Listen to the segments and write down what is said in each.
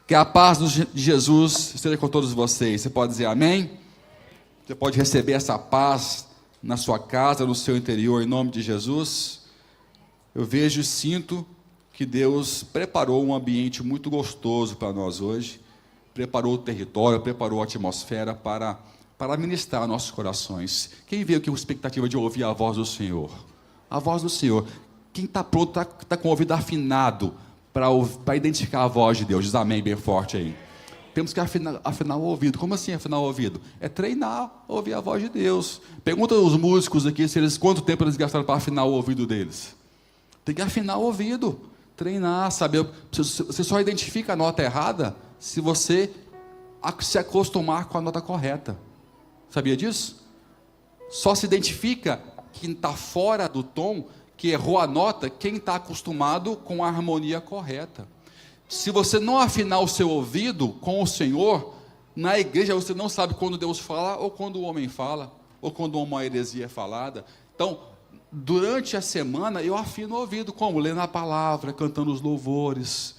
Que a paz de Jesus esteja com todos vocês. Você pode dizer amém? Você pode receber essa paz na sua casa, no seu interior, em nome de Jesus. Eu vejo e sinto que Deus preparou um ambiente muito gostoso para nós hoje. Preparou o território, preparou a atmosfera para ministrar nossos corações. Quem veio aqui com expectativa de ouvir a voz do Senhor? A voz do Senhor. Quem está pronto, está com o ouvido afinado para identificar a voz de Deus? Diz amém bem forte aí. Temos que afinar o ouvido. Como assim afinar o ouvido? É treinar, ouvir a voz de Deus. Pergunta aos músicos aqui quanto tempo eles gastaram para afinar o ouvido deles. Tem que afinar o ouvido, treinar, saber. Você só identifica a nota errada se você se acostumar com a nota correta. Sabia disso? Só se identifica quem está fora do tom, que errou a nota, quem está acostumado com a harmonia correta. Se você não afinar o seu ouvido com o Senhor, na igreja você não sabe quando Deus fala, ou quando o homem fala, ou quando uma heresia é falada. Então, durante a semana, eu afino o ouvido, como? Lendo a palavra, cantando os louvores,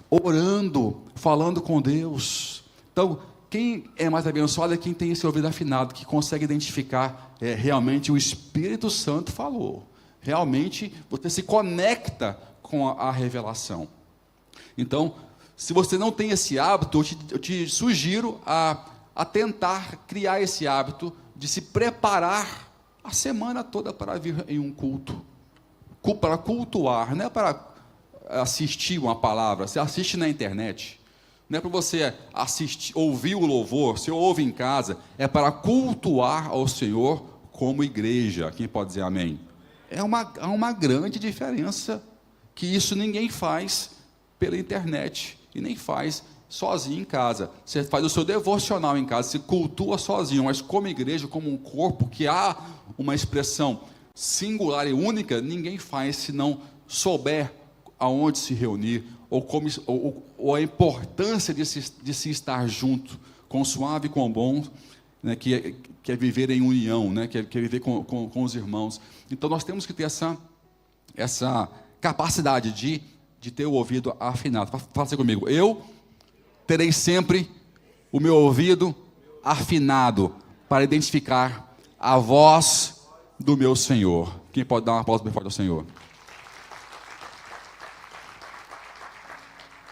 orando, falando com Deus. Então, quem é mais abençoado é quem tem esse ouvido afinado, que consegue identificar realmente o Espírito Santo falou. Realmente, você se conecta com a revelação. Então, se você não tem esse hábito, eu te sugiro a tentar criar esse hábito de se preparar a semana toda para vir em um culto. Para cultuar, não é para assistir uma palavra, você assiste na internet. Não é para você assistir, ouvir o louvor, você ouve em casa, é para cultuar ao Senhor como igreja. Quem pode dizer amém? Há uma grande diferença, que isso ninguém faz pela internet, e nem faz sozinho em casa. Você faz o seu devocional em casa, se cultua sozinho, mas como igreja, como um corpo, que há uma expressão singular e única, ninguém faz se não souber aonde se reunir, ou a importância de se estar junto, com suave e com bom, né, que é viver em união, né, que é viver com os irmãos. Então nós temos que ter essa capacidade de ter o ouvido afinado. Fala assim comigo: eu terei sempre o meu ouvido afinado para identificar a voz do meu Senhor. Quem pode dar uma pausa bem forte ao Senhor?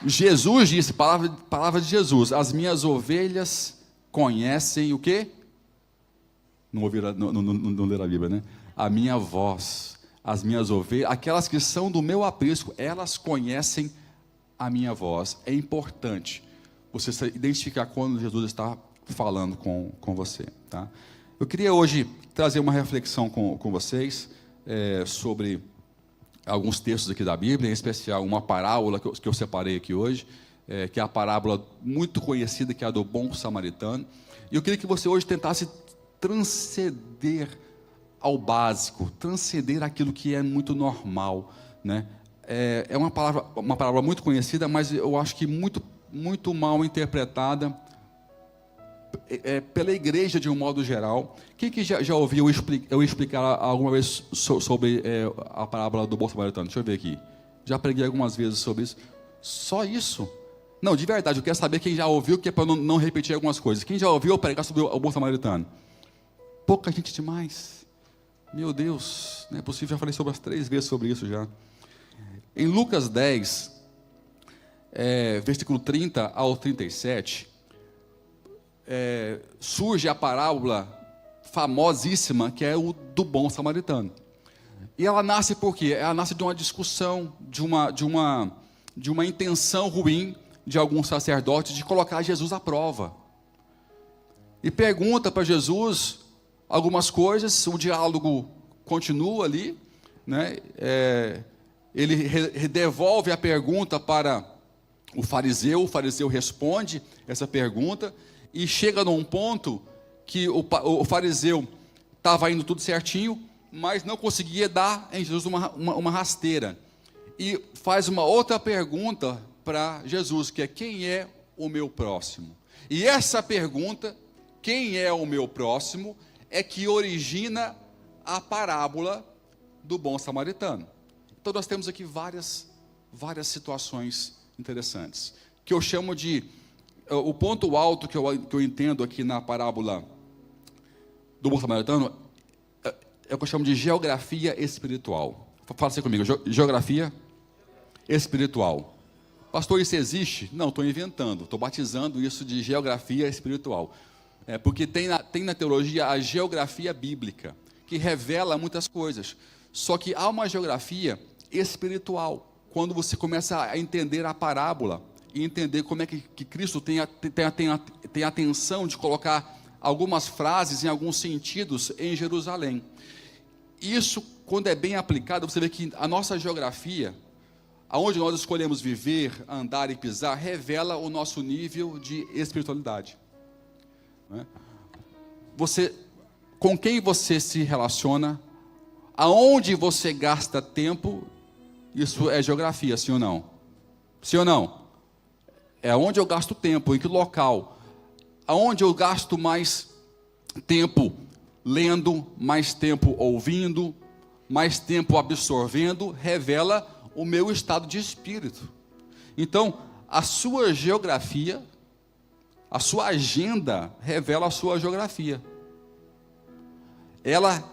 Jesus disse, palavra de Jesus: as minhas ovelhas conhecem o quê? Não ler a Bíblia, né? A minha voz. As minhas ovelhas, aquelas que são do meu aprisco, elas conhecem a minha voz. É importante você identificar quando Jesus está falando com você. Tá? Eu queria hoje trazer uma reflexão com vocês sobre alguns textos aqui da Bíblia, em especial uma parábola que eu separei aqui hoje, que é a parábola muito conhecida, que é a do bom samaritano. E eu queria que você hoje tentasse transcender ao básico, transcender aquilo que é muito normal, né? É uma palavra muito conhecida, mas eu acho que muito mal interpretada pela igreja de um modo geral. Quem que já ouviu eu explicar alguma vez sobre a parábola do bom samaritano? Deixa eu ver aqui. Já preguei algumas vezes sobre isso. Só isso? Não, de verdade, eu quero saber quem já ouviu, que é para não repetir algumas coisas. Quem já ouviu eu pregar sobre o bom samaritano? Pouca gente demais. Meu Deus, não é possível, já falei sobre as 3 vezes sobre isso já. Em Lucas 10, versículo 30 ao 37, surge a parábola famosíssima, que é o do bom samaritano. E ela nasce por quê? Ela nasce de uma discussão, de uma intenção ruim de alguns sacerdotes de colocar Jesus à prova. E pergunta para Jesus algumas coisas, o diálogo continua ali, né? Ele devolve a pergunta para o fariseu responde essa pergunta, e chega num ponto que o fariseu estava indo tudo certinho, mas não conseguia dar em Jesus uma rasteira, e faz uma outra pergunta para Jesus, que é: quem é o meu próximo? E essa pergunta, quem é o meu próximo, é que origina a parábola do bom samaritano. Então nós temos aqui várias situações interessantes. que eu chamo de, o ponto alto que eu entendo aqui na parábola do bom samaritano, é o que eu chamo de geografia espiritual. Fala assim comigo, geografia espiritual. Pastor, isso existe? Não, estou inventando, estou batizando isso de geografia espiritual. Porque tem na teologia a geografia bíblica, que revela muitas coisas. Só que há uma geografia espiritual, quando você começa a entender a parábola, e entender como é que Cristo tem a atenção de colocar algumas frases em alguns sentidos em Jerusalém. Isso, quando é bem aplicado, você vê que a nossa geografia, aonde nós escolhemos viver, andar e pisar, revela o nosso nível de espiritualidade. Com quem você se relaciona, aonde você gasta tempo, isso é geografia, sim ou não? Sim ou não? É onde eu gasto tempo, em que local. Aonde eu gasto mais tempo lendo, mais tempo ouvindo, mais tempo absorvendo, revela o meu estado de espírito. Então, a sua geografia, a sua agenda revela a sua geografia. Ela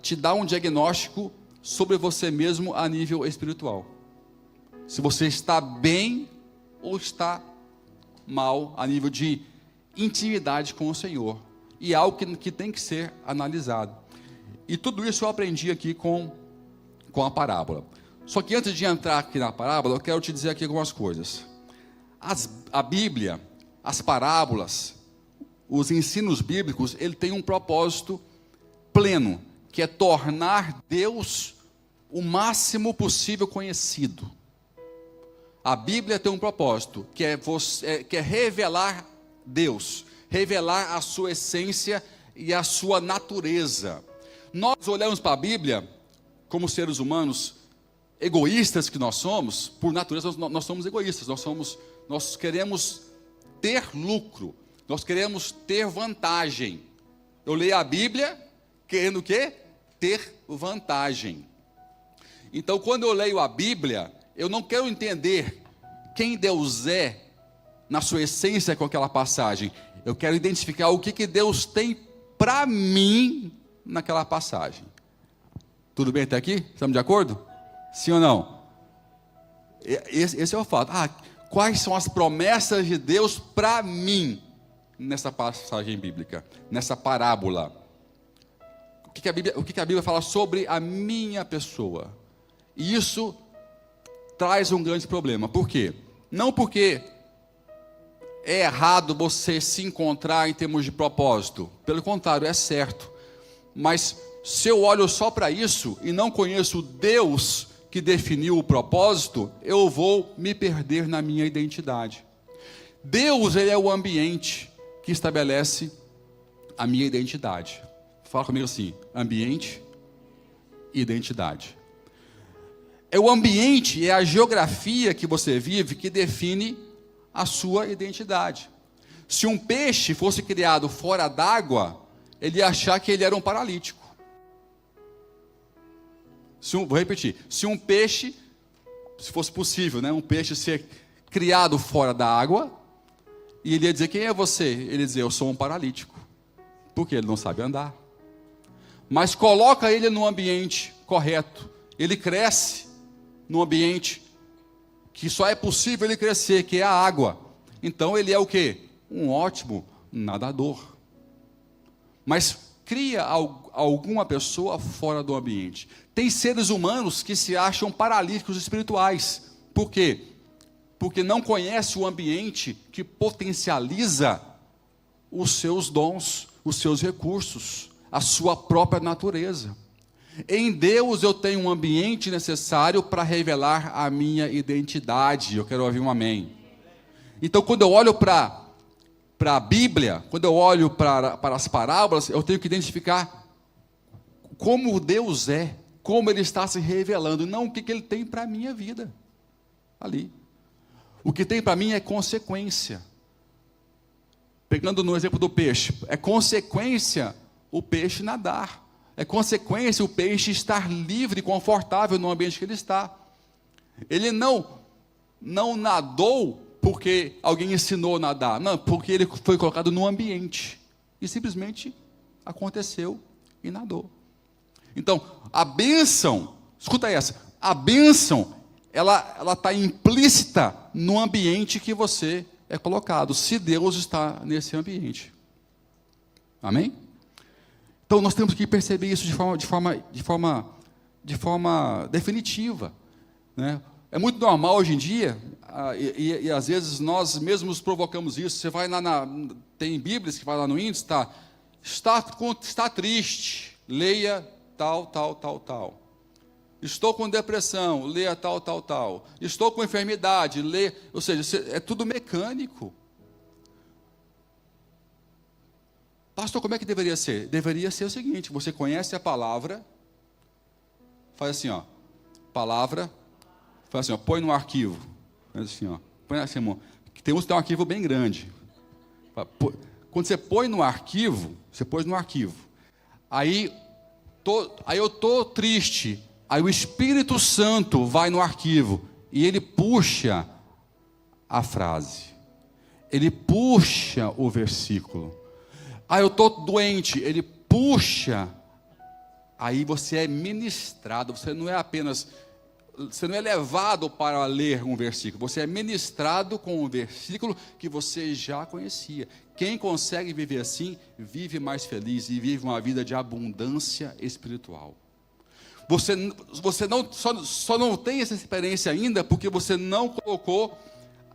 te dá um diagnóstico sobre você mesmo a nível espiritual. Se você está bem ou está mal a nível de intimidade com o Senhor. E é algo que tem que ser analisado. E tudo isso eu aprendi aqui com a parábola. Só que antes de entrar aqui na parábola, eu quero te dizer aqui algumas coisas. A Bíblia, as parábolas, os ensinos bíblicos, ele tem um propósito pleno, que é tornar Deus o máximo possível conhecido. A Bíblia tem um propósito, que é revelar Deus, revelar a sua essência e a sua natureza. Nós olhamos para a Bíblia, como seres humanos egoístas que nós somos, por natureza nós somos egoístas, nós queremos ter lucro, nós queremos ter vantagem. Eu leio a Bíblia querendo o quê? Ter vantagem. Então, quando eu leio a Bíblia, eu não quero entender quem Deus é na sua essência com aquela passagem. Eu quero identificar o que Deus tem para mim naquela passagem. Tudo bem até aqui? Estamos de acordo? Sim ou não? Esse é o fato. Quais são as promessas de Deus para mim nessa passagem bíblica, nessa parábola? O que a Bíblia fala sobre a minha pessoa? E isso traz um grande problema. Por quê? Não porque é errado você se encontrar em termos de propósito. Pelo contrário, é certo. Mas se eu olho só para isso e não conheço o Deus que definiu o propósito, eu vou me perder na minha identidade. Deus, ele é o ambiente que estabelece a minha identidade. Fala comigo assim: ambiente e identidade. É o ambiente, é a geografia que você vive que define a sua identidade. Se um peixe fosse criado fora d'água, ele ia achar que ele era um paralítico. Vou repetir. Se um peixe, se fosse possível, um peixe ser criado fora da água, e ele ia dizer: quem é você? Ele ia dizer: eu sou um paralítico. Porque ele não sabe andar. Mas coloca ele no ambiente correto. Ele cresce num ambiente que só é possível ele crescer, que é a água. Então ele é o quê? Um ótimo nadador. Mas cria alguma pessoa fora do ambiente. Tem seres humanos que se acham paralíticos espirituais. Por quê? Porque não conhece o ambiente que potencializa os seus dons, os seus recursos, a sua própria natureza. Em Deus eu tenho um ambiente necessário para revelar a minha identidade. Eu quero ouvir um amém. Então, quando eu olho para a Bíblia, quando eu olho para as parábolas, eu tenho que identificar como Deus é, como Ele está se revelando, não o que Ele tem para a minha vida, ali. O que tem para mim é consequência. Pegando no exemplo do peixe, é consequência o peixe nadar. É consequência o peixe estar livre e confortável no ambiente que ele está. Ele não nadou porque alguém ensinou a nadar. Não, porque ele foi colocado no ambiente. E simplesmente aconteceu e nadou. Então, a bênção, escuta essa, a bênção, ela está implícita no ambiente que você é colocado, se Deus está nesse ambiente. Amém? Então, nós temos que perceber isso de forma definitiva, né? É muito normal hoje em dia, e às vezes nós mesmos provocamos isso. Você vai lá tem Bíblias que vai lá no índice, está triste, leia tal, tal, tal, tal. Estou com depressão, leia tal, tal, tal. Estou com enfermidade, leia. Ou seja, é tudo mecânico. Pastor, como é que deveria ser? Deveria ser o seguinte: você conhece a palavra, faz assim, ó, palavra, faz assim, ó, põe no arquivo. Faz assim, ó, põe assim, irmão. Tem uns que tem um arquivo bem grande. Quando você põe no arquivo, você pôs no arquivo. Aí eu estou triste. Aí o Espírito Santo vai no arquivo e ele puxa a frase. Ele puxa o versículo. Aí eu estou doente, ele puxa. Aí você é ministrado, você não é levado para ler um versículo, você é ministrado com um versículo que você já conhecia. Quem consegue viver assim, vive mais feliz e vive uma vida de abundância espiritual. Você só não tem essa experiência ainda porque você não colocou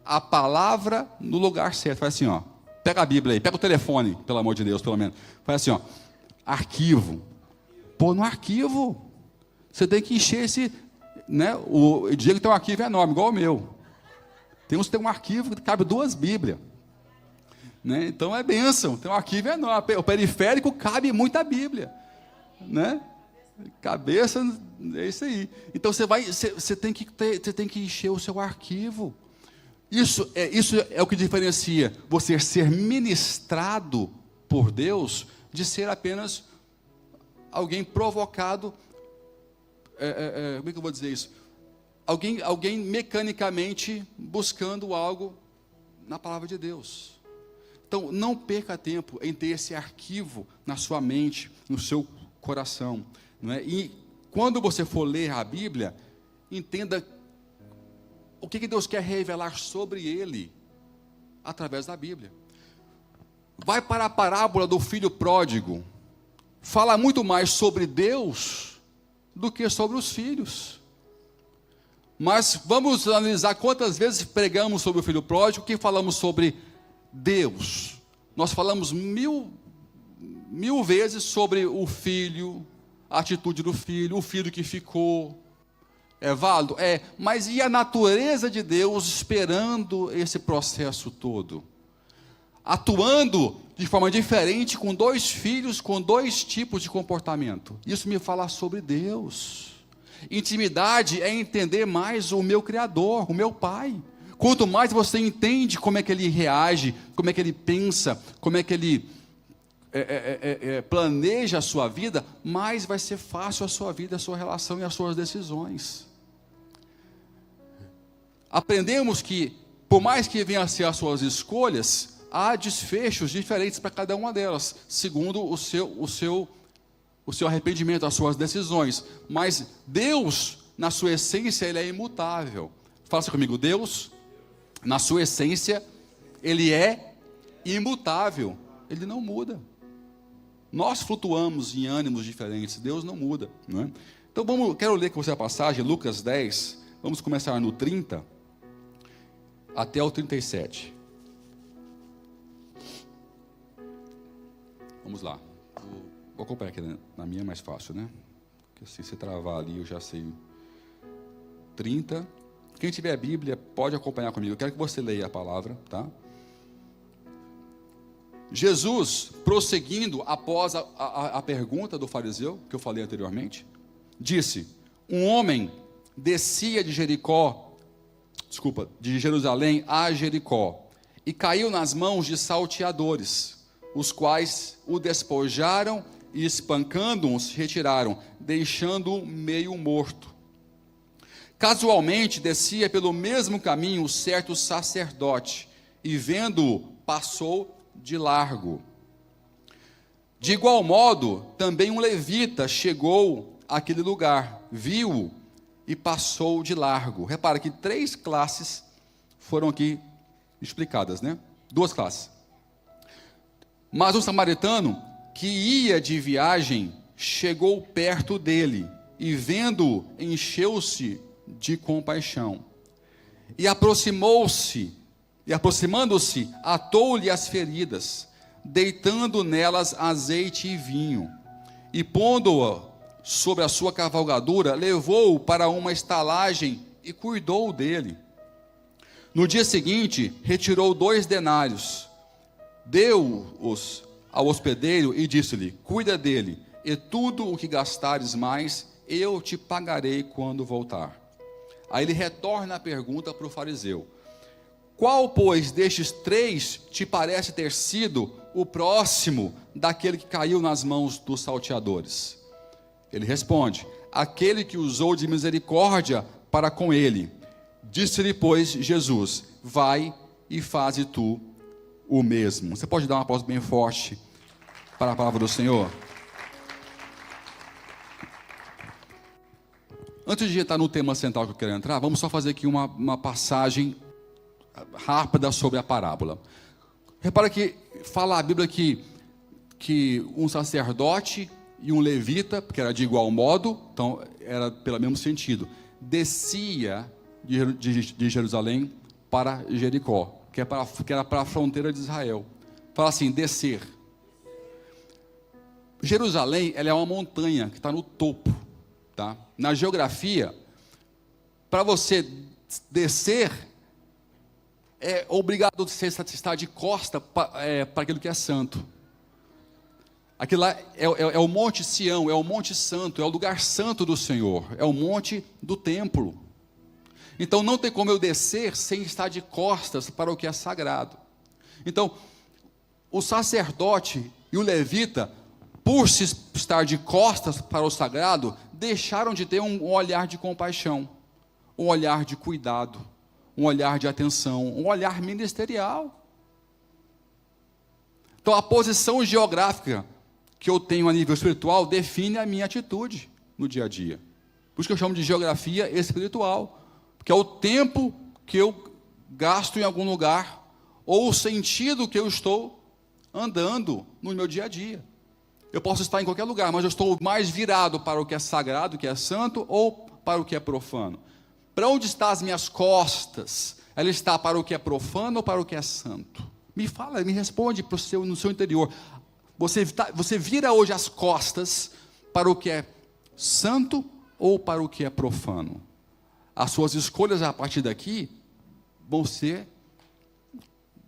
a palavra no lugar certo. Faz assim, ó, pega a Bíblia aí, pega o telefone, pelo amor de Deus, pelo menos. Faz assim, ó, arquivo. Pô, no arquivo, você tem que encher esse, né? O Diego tem um arquivo enorme, igual o meu. Tem uns que tem um arquivo que cabe 2 Bíblias. Né? Então é bênção, tem um arquivo enorme. O periférico cabe muita Bíblia. Né? Cabeça, é isso aí. Então você tem que encher o seu arquivo. Isso é o que diferencia você ser ministrado por Deus de ser apenas alguém provocado. Como é que eu vou dizer isso? Alguém mecanicamente buscando algo na palavra de Deus. Então, não perca tempo em ter esse arquivo na sua mente, no seu coração. Não é? E quando você for ler a Bíblia, entenda o que Deus quer revelar sobre ele através da Bíblia. Vai para a parábola do filho pródigo. Fala muito mais sobre Deus do que sobre os filhos. Mas vamos analisar quantas vezes pregamos sobre o filho pródigo, que falamos sobre Deus. Nós falamos mil vezes sobre o filho, a atitude do filho, o filho que ficou. É válido? É. Mas e a natureza de Deus esperando esse processo todo? Atuando de forma diferente com 2 filhos, com 2 tipos de comportamento. Isso me fala sobre Deus. Intimidade é entender mais o meu Criador, o meu Pai. Quanto mais você entende como é que Ele reage, como é que Ele pensa, como é que Ele planeja a sua vida, mais vai ser fácil a sua vida, a sua relação e as suas decisões. Aprendemos que, por mais que venham a ser as suas escolhas, há desfechos diferentes para cada uma delas, segundo o seu arrependimento, as suas decisões. Mas Deus, na sua essência, Ele é imutável. Faça comigo, Deus, na sua essência, Ele é imutável. Ele não muda. Nós flutuamos em ânimos diferentes, Deus não muda. Não é? Então, quero ler com você a passagem, Lucas 10, vamos começar no 30, até o 37. Vamos lá. Vou acompanhar aqui, né? Na minha é mais fácil, né? Porque se você travar ali, eu já sei. 30. Quem tiver a Bíblia, pode acompanhar comigo. Eu quero que você leia a palavra, tá? Jesus, prosseguindo após a pergunta do fariseu, que eu falei anteriormente, disse: um homem descia de Jerusalém a Jericó, e caiu nas mãos de salteadores, os quais o despojaram e, espancando-o, se retiraram, deixando-o meio morto. Casualmente descia pelo mesmo caminho um certo sacerdote, e vendo-o, passou de largo. De igual modo, também um levita chegou àquele lugar, viu-o e passou de largo. Repara que 3 classes foram aqui explicadas, né? 2 classes. Mas um samaritano que ia de viagem chegou perto dele e, vendo-o, encheu-se de compaixão. E aproximando-se, atou-lhe as feridas, deitando nelas azeite e vinho, e pondo-o sobre a sua cavalgadura, levou-o para uma estalagem e cuidou dele. No dia seguinte, retirou 2 denários, deu-os ao hospedeiro e disse-lhe: cuida dele, e tudo o que gastares mais, eu te pagarei quando voltar. Aí ele retorna a pergunta para o fariseu: qual, pois, destes 3 te parece ter sido o próximo daquele que caiu nas mãos dos salteadores? Ele responde: aquele que usou de misericórdia para com ele. Disse-lhe, pois, Jesus: vai e faze tu o mesmo. Você pode dar um aplauso bem forte para a palavra do Senhor? Antes de entrar no tema central que eu quero entrar, vamos só fazer aqui uma passagem rápida sobre a parábola. Repara que fala a Bíblia que um sacerdote e um levita, que era de igual modo, então era pelo mesmo sentido, descia de Jerusalém para Jericó, que era para a fronteira de Israel. Fala assim: descer. Jerusalém, ela é uma montanha que está no topo, tá? Na geografia, para você descer, é obrigado você estar de costa para aquilo que é santo. Aquilo lá é o Monte Sião, é o Monte Santo, é o lugar santo do Senhor, é o monte do templo. Então não tem como eu descer sem estar de costas para o que é sagrado. Então, o sacerdote e o levita, por se estar de costas para o sagrado, deixaram de ter um olhar de compaixão, um olhar de cuidado, um olhar de atenção, um olhar ministerial. Então a posição geográfica que eu tenho a nível espiritual define a minha atitude no dia a dia. Por isso que eu chamo de geografia espiritual, porque é o tempo que eu gasto em algum lugar, ou o sentido que eu estou andando no meu dia a dia. Eu posso estar em qualquer lugar, mas eu estou mais virado para o que é sagrado, o que é santo, ou para o que é profano. Para onde estão as minhas costas? Ela está para o que é profano ou para o que é santo? Me fala, me responde no seu interior. Você vira hoje as costas para o que é santo ou para o que é profano? As suas escolhas a partir daqui vão ser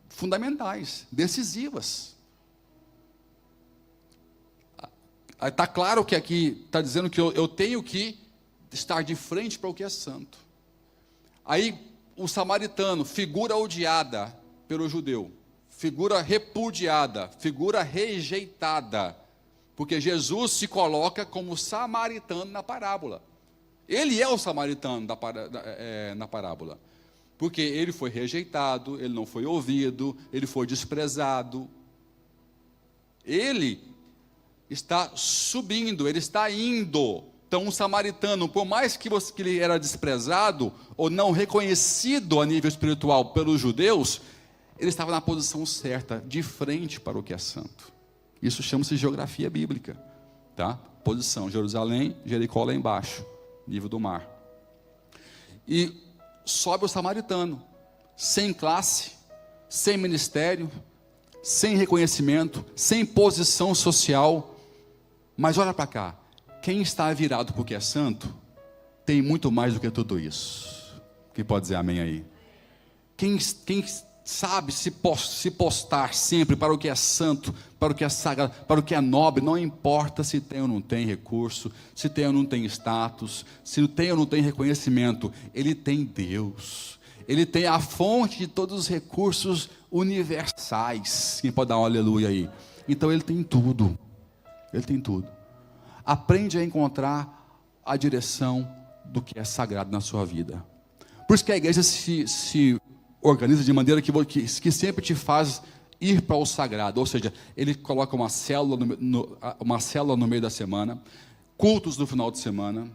fundamentais, decisivas. Está claro que aqui está dizendo que eu tenho que estar de frente para o que é santo. Aí o samaritano, figura odiada pelo judeu, figura repudiada, figura rejeitada, porque Jesus se coloca como samaritano na parábola. Ele é o samaritano na parábola, porque ele foi rejeitado, ele não foi ouvido, ele foi desprezado. Ele está subindo, ele está indo. Então um samaritano, por mais que ele era desprezado ou não reconhecido a nível espiritual pelos judeus, ele estava na posição certa, de frente para o que é santo. Isso chama-se geografia bíblica, tá? Posição: Jerusalém, Jericó lá embaixo, nível do mar. E sobe o samaritano, sem classe, sem ministério, sem reconhecimento, sem posição social. Mas olha para cá, quem está virado porque é santo, tem muito mais do que tudo isso. Quem pode dizer amém aí? Quem sabe se postar sempre para o que é santo, para o que é sagrado, para o que é nobre, não importa se tem ou não tem recurso, se tem ou não tem status, se tem ou não tem reconhecimento, ele tem Deus, ele tem a fonte de todos os recursos universais. Quem pode dar um aleluia aí? Então ele tem tudo. Ele tem tudo. Aprende a encontrar a direção do que é sagrado na sua vida. Por isso que a igreja se organiza de maneira que sempre te faz ir para o sagrado. Ou seja, ele coloca uma célula no meio da semana, cultos no final de semana,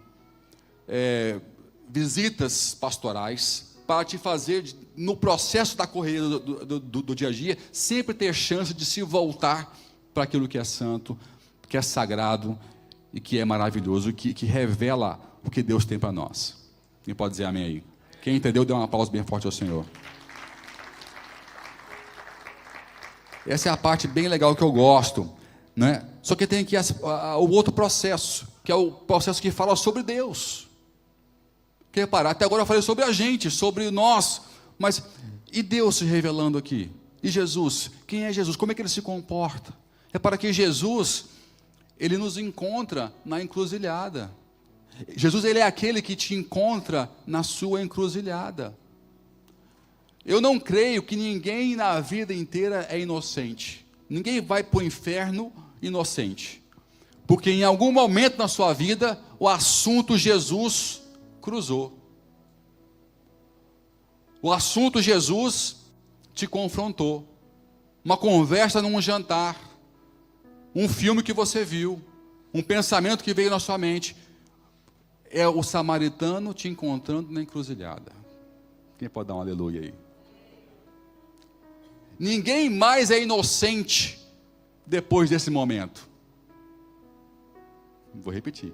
visitas pastorais, para te fazer, no processo da correria do dia a dia, sempre ter chance de se voltar para aquilo que é santo, que é sagrado e que é maravilhoso, que revela o que Deus tem para nós. Quem pode dizer amém aí? Quem entendeu, dê um aplauso bem forte ao Senhor. Essa é a parte bem legal que eu gosto, né? Só que tem aqui o outro processo, que é o processo que fala sobre Deus. Quer reparar, até agora eu falei sobre a gente, sobre nós, mas e Deus se revelando aqui? E Jesus? Quem é Jesus? Como é que ele se comporta? Repara que Jesus, ele nos encontra na encruzilhada. Jesus, ele é aquele que te encontra na sua encruzilhada. Eu não creio que ninguém na vida inteira é inocente. Ninguém vai para o inferno inocente. Porque em algum momento na sua vida, o assunto Jesus cruzou. O assunto Jesus te confrontou. Uma conversa num jantar, um filme que você viu, um pensamento que veio na sua mente. É o samaritano te encontrando na encruzilhada. Quem pode dar um aleluia aí? Ninguém mais é inocente depois desse momento. Vou repetir.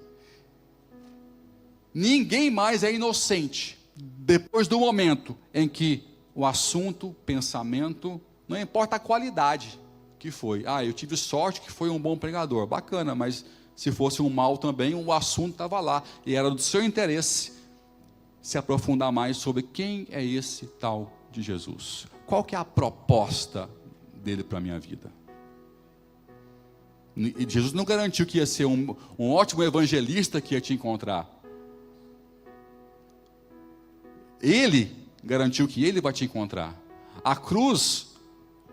Ninguém mais é inocente depois do momento em que o assunto, pensamento, não importa a qualidade que foi. Eu tive sorte que foi um bom pregador. Bacana, mas se fosse um mal também, o assunto estava lá. E era do seu interesse se aprofundar mais sobre quem é esse tal de Jesus. Qual que é a proposta dele para a minha vida? E Jesus não garantiu que ia ser um ótimo evangelista que ia te encontrar. Ele garantiu que ele vai te encontrar. A cruz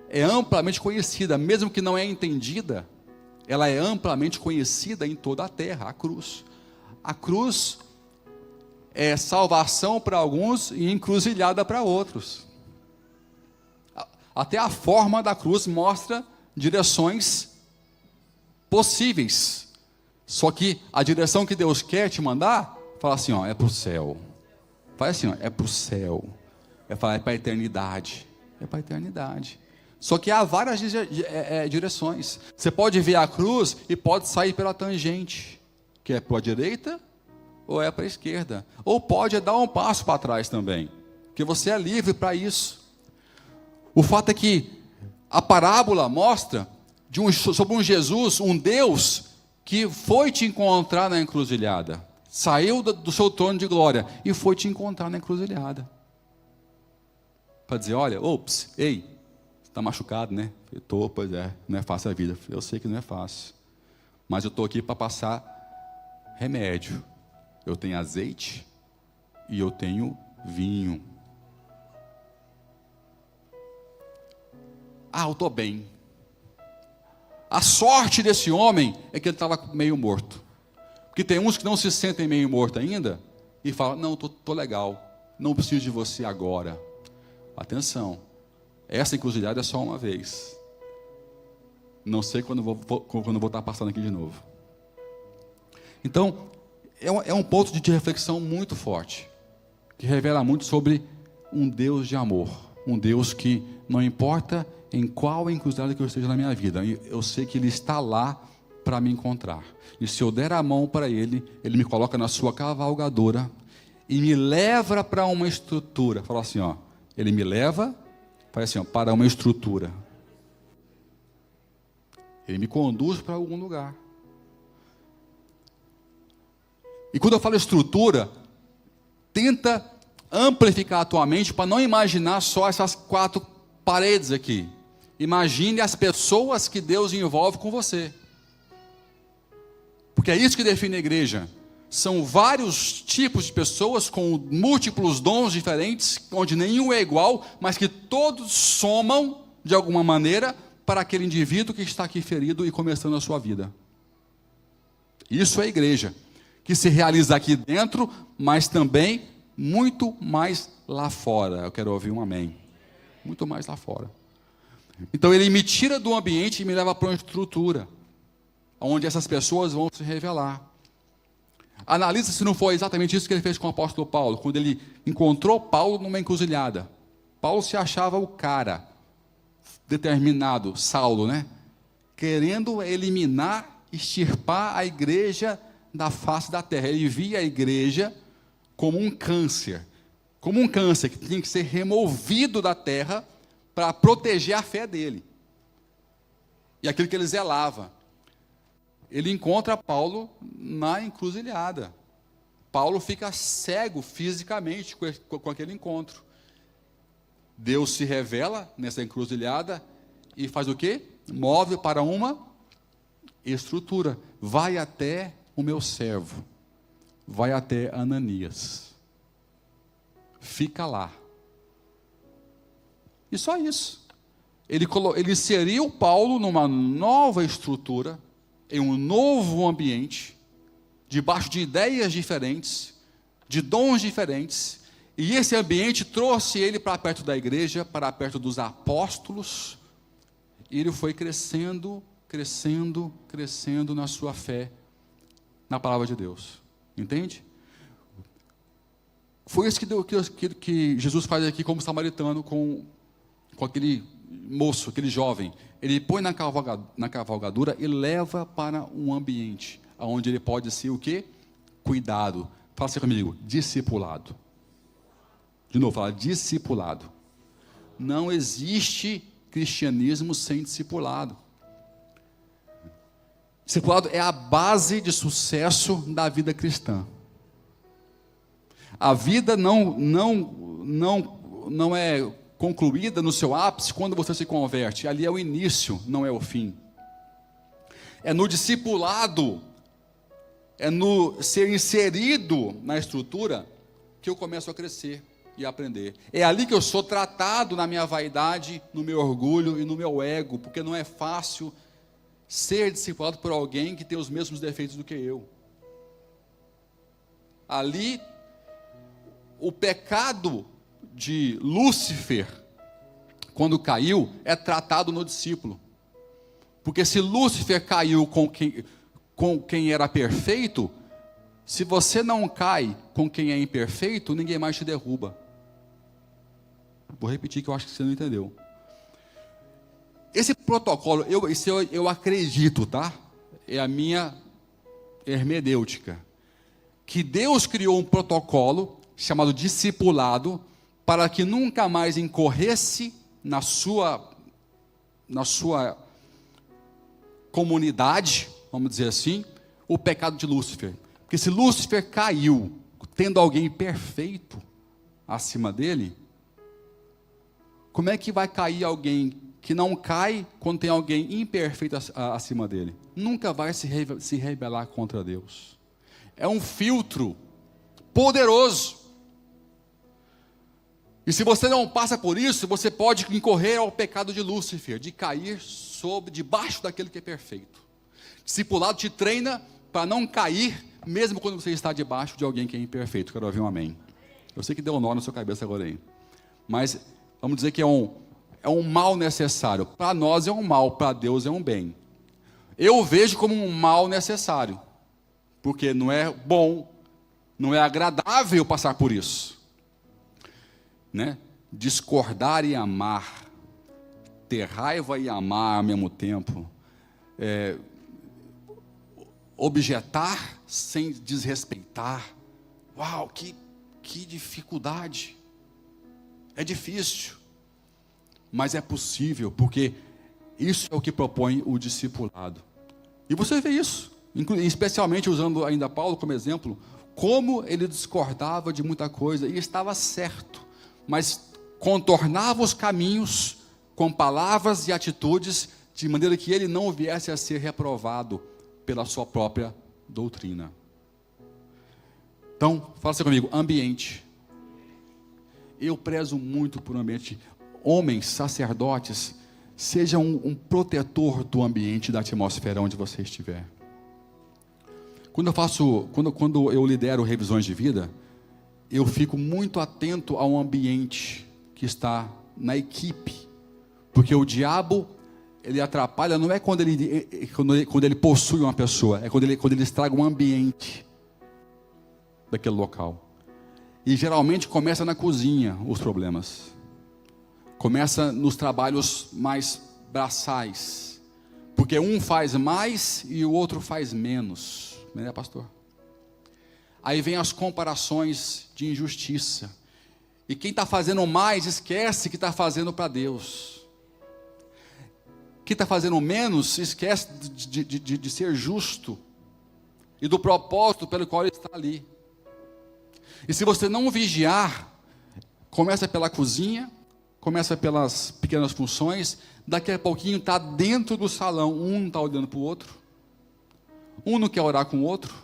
é amplamente conhecida, mesmo que não é entendida, ela é amplamente conhecida em toda a terra, a cruz. A cruz é salvação para alguns e encruzilhada para outros. Até a forma da cruz mostra direções possíveis. Só que a direção que Deus quer te mandar, fala assim, é para o céu. Fala assim, é para o céu. É para a eternidade. É para a eternidade. Só que há várias direções. Você pode ver a cruz e pode sair pela tangente, que é para a direita ou é para a esquerda. Ou pode dar um passo para trás também, que você é livre para isso. O fato é que a parábola mostra sobre um Jesus, um Deus, que foi te encontrar na encruzilhada. Saiu do seu trono de glória e foi te encontrar na encruzilhada. Para dizer, olha, ei, você está machucado, né? Eu estou, pois é, não é fácil a vida. Eu sei que não é fácil. Mas eu estou aqui para passar remédio. Eu tenho azeite e eu tenho vinho. Eu estou bem. A sorte desse homem é que ele estava meio morto. Porque tem uns que não se sentem meio morto ainda e falam, não, estou legal, não preciso de você agora. Atenção, essa encruzilhada é só uma vez. Não sei quando vou estar passando aqui de novo. Então, é um ponto de reflexão muito forte, que revela muito sobre um Deus de amor, um Deus que não importa em qual encruzilhada que eu esteja na minha vida, eu sei que Ele está lá para me encontrar. E se eu der a mão para Ele, Ele me coloca na sua cavalgadora e me leva para uma estrutura. Fala assim, Ele me leva, faz assim, para uma estrutura. Ele me conduz para algum lugar. E quando eu falo estrutura, tenta amplificar a tua mente para não imaginar só essas 4 paredes aqui. Imagine as pessoas que Deus envolve com você. Porque é isso que define a igreja. São vários tipos de pessoas com múltiplos dons diferentes, onde nenhum é igual, mas que todos somam, de alguma maneira, para aquele indivíduo que está aqui ferido e começando a sua vida. Isso é a igreja, que se realiza aqui dentro, mas também muito mais lá fora. Eu quero ouvir um amém. Muito mais lá fora. Então ele me tira do ambiente e me leva para uma estrutura, onde essas pessoas vão se revelar. Analisa se não foi exatamente isso que ele fez com o apóstolo Paulo, quando ele encontrou Paulo numa encruzilhada. Paulo se achava o cara determinado, Saulo, né? Querendo eliminar, extirpar a igreja da face da terra. Ele via a igreja como um câncer que tinha que ser removido da terra para proteger a fé dele e aquilo que ele zelava. Ele encontra Paulo na encruzilhada. Paulo fica cego fisicamente com aquele encontro. Deus se revela nessa encruzilhada e faz o quê? Move para uma estrutura. Vai até o meu servo. Vai até Ananias. Fica lá. E só isso. Ele inseriu Paulo numa nova estrutura, em um novo ambiente, debaixo de ideias diferentes, de dons diferentes, e esse ambiente trouxe ele para perto da igreja, para perto dos apóstolos, e ele foi crescendo, crescendo, crescendo na sua fé, na palavra de Deus. Entende? Foi isso que Jesus faz aqui como samaritano com aquele moço, aquele jovem. Ele põe na cavalgadura e leva para um ambiente onde ele pode ser o quê? Cuidado. Fala assim comigo, discipulado. De novo, fala discipulado. Não existe cristianismo sem discipulado. Discipulado é a base de sucesso da vida cristã. A vida não é concluída no seu ápice quando você se converte. Ali é o início, não é o fim. É no discipulado, é no ser inserido na estrutura que eu começo a crescer e a aprender. É ali que eu sou tratado na minha vaidade, no meu orgulho e no meu ego, porque não é fácil ser discipulado por alguém que tem os mesmos defeitos do que eu. Ali, o pecado de Lúcifer, quando caiu, é tratado no discípulo. Porque se Lúcifer caiu com quem era perfeito, se você não cai com quem é imperfeito, ninguém mais te derruba. Vou repetir que eu acho que você não entendeu. Esse protocolo, eu acredito, tá? É a minha hermenêutica. Que Deus criou um protocolo chamado discipulado, para que nunca mais incorresse na sua comunidade, vamos dizer assim, o pecado de Lúcifer. Porque se Lúcifer caiu, tendo alguém perfeito acima dele, como é que vai cair alguém que não cai quando tem alguém imperfeito acima dele? Nunca vai se rebelar contra Deus. É um filtro poderoso. E se você não passa por isso, você pode incorrer ao pecado de Lúcifer, de cair debaixo daquele que é perfeito. Discipulado te treina para não cair, mesmo quando você está debaixo de alguém que é imperfeito. Quero ouvir um amém. Eu sei que deu um nó na sua cabeça agora aí. Mas vamos dizer que é um mal necessário. Para nós é um mal, para Deus é um bem. Eu vejo como um mal necessário, porque não é bom, não é agradável passar por isso. Né? Discordar e amar, ter raiva e amar ao mesmo tempo, objetar sem desrespeitar. Uau, que dificuldade! É difícil, mas é possível, porque isso é o que propõe o discipulado. E você vê isso, especialmente usando ainda Paulo como exemplo, como ele discordava de muita coisa e estava certo, mas contornava os caminhos com palavras e atitudes, de maneira que ele não viesse a ser reprovado pela sua própria doutrina. Então, fala assim comigo, ambiente. Eu prezo muito por um ambiente. Homens, sacerdotes, sejam um protetor do ambiente, da atmosfera onde você estiver. Quando eu lidero revisões de vida, eu fico muito atento ao ambiente que está na equipe, porque o diabo, ele atrapalha, não é quando ele possui uma pessoa, é quando ele estraga um ambiente daquele local. E geralmente começa na cozinha os problemas, começa nos trabalhos mais braçais, porque um faz mais e o outro faz menos, né, pastor? Aí vem as comparações de injustiça, e quem está fazendo mais esquece que está fazendo para Deus. Quem está fazendo menos esquece de ser justo e do propósito pelo qual ele está ali. E se você não vigiar, começa pela cozinha, começa pelas pequenas funções, daqui a pouquinho está dentro do salão, um não está olhando para o outro, um não quer orar com o outro,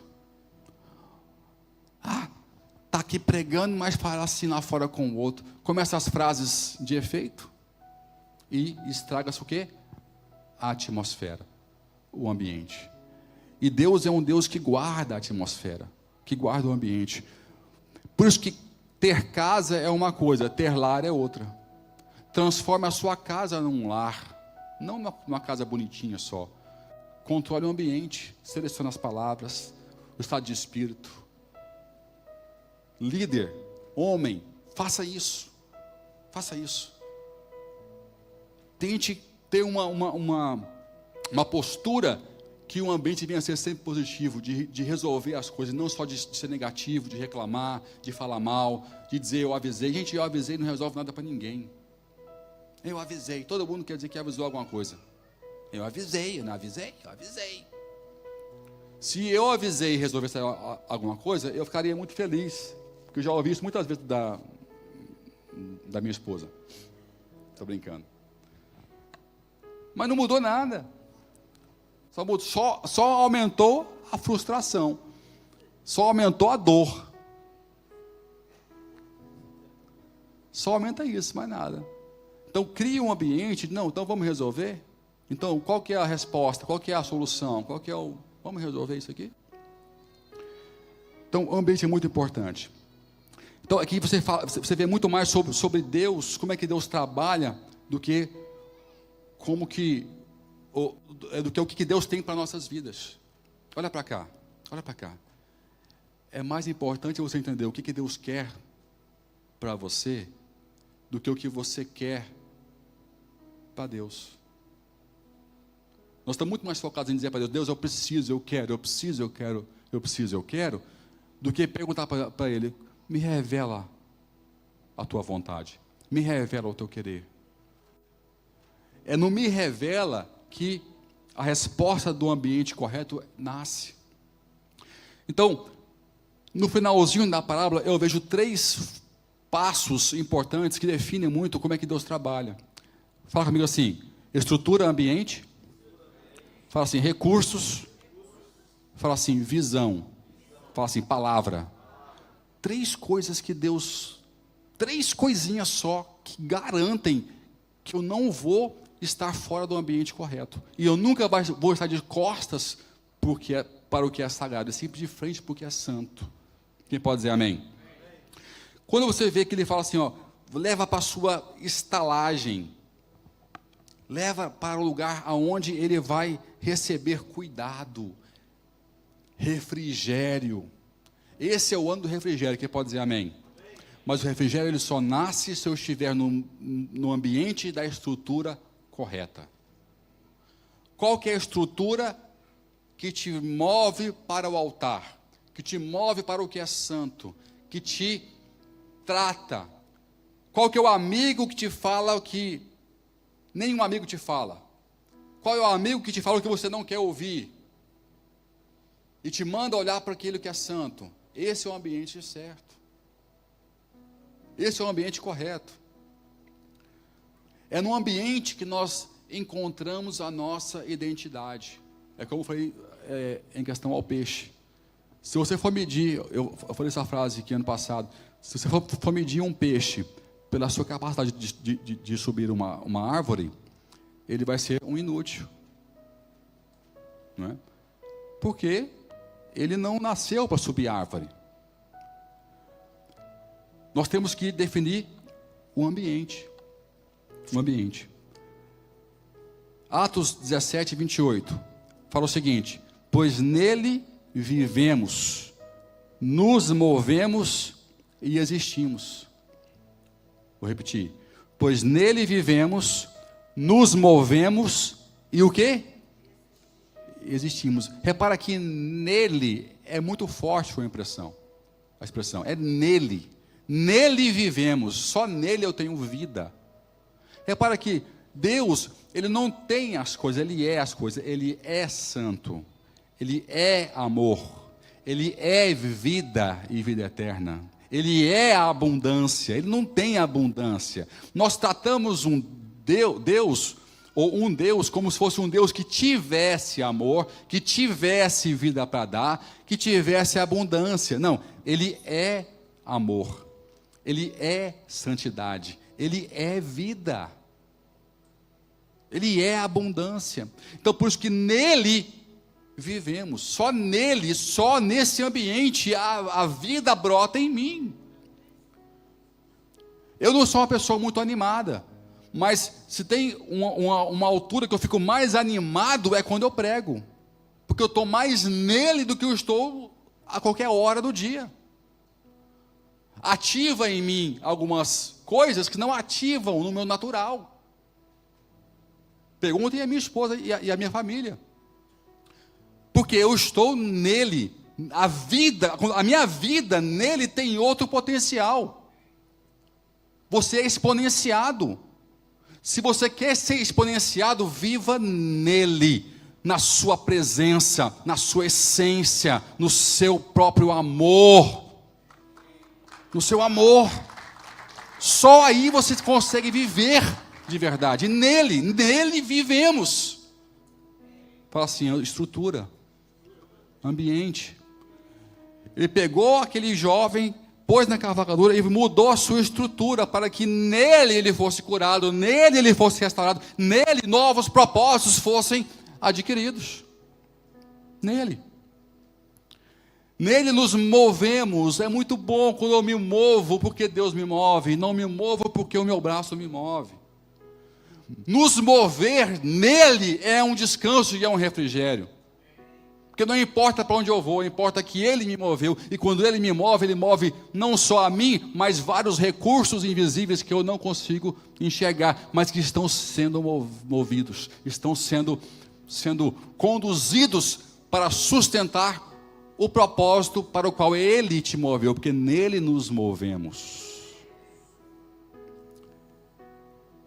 está aqui pregando, mas fala assim lá fora com o outro, começa as frases de efeito, e estraga-se o quê? A atmosfera, o ambiente. E Deus é um Deus que guarda a atmosfera, que guarda o ambiente. Por isso que ter casa é uma coisa, ter lar é outra. Transforme a sua casa num lar, não numa casa bonitinha só. Controle o ambiente, selecione as palavras, o estado de espírito. Líder, homem, faça isso. Faça isso. Tente ter uma postura que o ambiente venha a ser sempre positivo, de resolver as coisas, não só de ser negativo, de reclamar, de falar mal, de dizer eu avisei. Gente, eu avisei não resolve nada para ninguém. Eu avisei, todo mundo quer dizer que avisou alguma coisa. Eu avisei, eu não avisei, eu avisei. Se eu avisei e resolvesse alguma coisa, eu ficaria muito feliz, porque eu já ouvi isso muitas vezes da minha esposa. Estou brincando. Mas não mudou nada. Só aumentou a frustração. Só aumentou a dor. Só aumenta isso, mais nada. Então cria um ambiente, não, então vamos resolver? Então qual que é a resposta? Qual que é a solução? Vamos resolver isso aqui? Então o ambiente é muito importante. Então aqui você vê muito mais sobre Deus, como é que Deus trabalha, do que o que Deus tem para nossas vidas. Olha para cá, olha para cá. É mais importante você entender o que Deus quer para você, do que o que você quer para Deus. Nós estamos muito mais focados em dizer para Deus, Deus, eu preciso, eu quero, eu preciso, eu quero, eu preciso, eu quero, do que perguntar para Ele, me revela a tua vontade, me revela o teu querer. É no me revela que a resposta do ambiente correto nasce. Então, no finalzinho da parábola, eu vejo 3 passos importantes que definem muito como é que Deus trabalha. Fala comigo assim: estrutura, ambiente. Fala assim, recursos. Fala assim, visão. Fala assim, palavra. 3 coisas que Deus, 3 coisinhas só, que garantem que eu não vou estar fora do ambiente correto. E eu nunca vou estar de costas para o que é sagrado, é sempre de frente porque é santo. Quem pode dizer amém? Quando você vê que ele fala assim, leva para a sua estalagem, leva para o lugar aonde ele vai receber cuidado, refrigério. Esse é o ano do refrigério, quem pode dizer amém? Mas o refrigério ele só nasce se eu estiver no ambiente da estrutura correta. Qual que é a estrutura que te move para o altar, que te move para o que é santo, que te trata? Qual que é o amigo que te fala o que nenhum amigo te fala? Qual é o amigo que te fala o que você não quer ouvir e te manda olhar para aquilo que é santo? Esse é o ambiente certo. Esse é o ambiente correto. É no ambiente que nós encontramos a nossa identidade. É como eu falei em questão ao peixe. Se você for medir, eu falei essa frase aqui ano passado, se você for medir um peixe pela sua capacidade de subir uma árvore, ele vai ser um inútil. Não é? Porque ele não nasceu para subir árvore. Nós temos que definir o ambiente. O ambiente. Atos 17, 28. Fala o seguinte: pois nele vivemos, nos movemos e existimos. Vou repetir. Pois nele vivemos, nos movemos e o quê? Existimos. Repara que nele é muito forte a expressão. É nele. Nele vivemos. Só nele eu tenho vida. Repara que Deus, ele não tem as coisas, ele é as coisas. Ele é santo. Ele é amor. Ele é vida e vida eterna. Ele é a abundância. Ele não tem abundância. Nós tratamos um Deus como se fosse um Deus que tivesse amor, que tivesse vida para dar, que tivesse abundância. Não, ele é amor, ele é santidade, ele é vida, ele é abundância. Então, por isso que nele vivemos, só nele, só nesse ambiente a vida brota em mim. Eu não sou uma pessoa muito animada, mas se tem uma altura que eu fico mais animado é quando eu prego, porque eu estou mais nele do que eu estou a qualquer hora do dia. Ativa em mim algumas coisas que não ativam no meu natural. Perguntem a minha esposa e a minha família, porque eu estou nele. A minha vida nele tem outro potencial. Você é exponenciado. Se você quer ser exponenciado, viva nele, na sua presença, na sua essência, no seu próprio amor. No seu amor. Só aí você consegue viver de verdade. Nele vivemos. Fala assim, estrutura, ambiente. Ele pegou aquele jovem, pôs na cavalgadura e mudou a sua estrutura para que nele ele fosse curado, nele ele fosse restaurado, nele novos propósitos fossem adquiridos. Nele nos movemos. É muito bom quando eu me movo porque Deus me move, não me movo porque o meu braço me move. Nos mover nele é um descanso e é um refrigério. Porque não importa para onde eu vou, importa que ele me moveu. E quando ele me move, ele move não só a mim, mas vários recursos invisíveis que eu não consigo enxergar, mas que estão sendo movidos, estão sendo conduzidos para sustentar o propósito para o qual ele te moveu, porque nele nos movemos.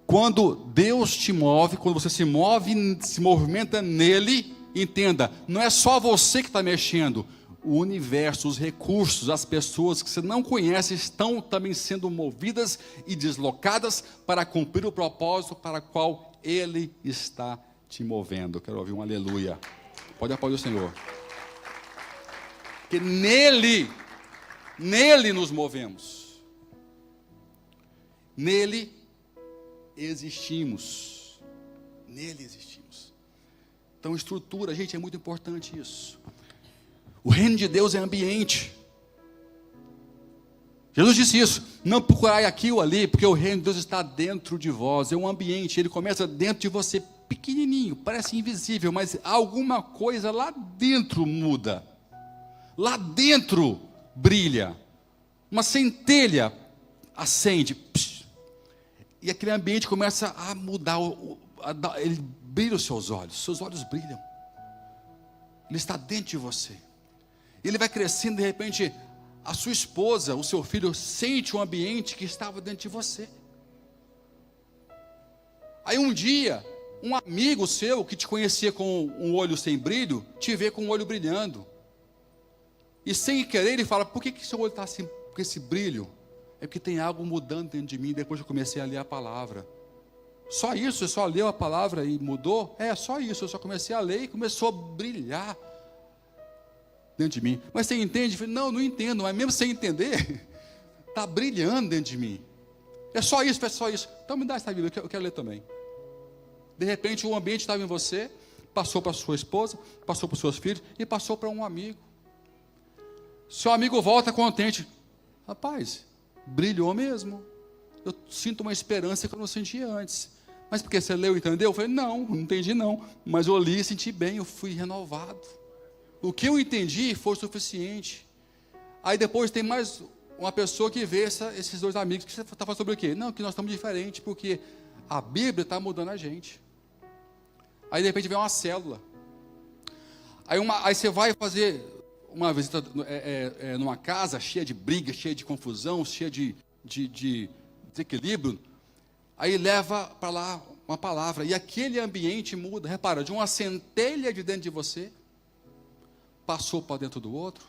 Quando Deus te move, quando você se move, se movimenta nele, entenda, não é só você que está mexendo, o universo, os recursos, as pessoas que você não conhece estão também sendo movidas e deslocadas para cumprir o propósito para o qual ele está te movendo. Eu quero ouvir um aleluia. Pode aplaudir o Senhor. Porque nele nos movemos. Nele existimos. Nele existimos. Então, estrutura, gente, é muito importante isso. O reino de Deus é ambiente. Jesus disse isso: não procurai aqui ou ali, porque o reino de Deus está dentro de vós. É um ambiente, ele começa dentro de você, pequenininho, parece invisível, mas alguma coisa lá dentro muda. Lá dentro brilha. Uma centelha acende. E aquele ambiente começa a mudar, ele brilha os seus olhos brilham. Ele está dentro de você. Ele vai crescendo, de repente, a sua esposa, o seu filho, sente um ambiente que estava dentro de você. Aí um dia, um amigo seu, que te conhecia com um olho sem brilho, te vê com um olho brilhando. E sem querer ele fala: por que seu olho está assim, com esse brilho? É porque tem algo mudando dentro de mim, depois eu comecei a ler a palavra. Só isso? Você só leu a palavra e mudou? É, só isso, eu só comecei a ler e começou a brilhar dentro de mim. Mas você entende? Não entendo, mas mesmo sem entender, está brilhando dentro de mim. É só isso, é só isso. Então me dá essa Bíblia, eu quero ler também. De repente o ambiente estava em você, passou para sua esposa, passou para os seus filhos e passou para um amigo. Seu amigo volta contente. Rapaz, brilhou mesmo. Eu sinto uma esperança que eu não sentia antes. Mas porque você leu e entendeu? Eu falei, não entendi não. Mas eu li e senti bem, eu fui renovado. O que eu entendi foi suficiente. Aí depois tem mais uma pessoa que vê esses dois amigos. Que você está falando sobre o quê? Não, que nós estamos diferentes, porque a Bíblia está mudando a gente. Aí de repente vem uma célula. Aí você vai fazer uma visita numa casa cheia de briga, cheia de confusão, cheia de desequilíbrio. Aí leva para lá uma palavra. E aquele ambiente muda. Repara, de uma centelha de dentro de você, passou para dentro do outro,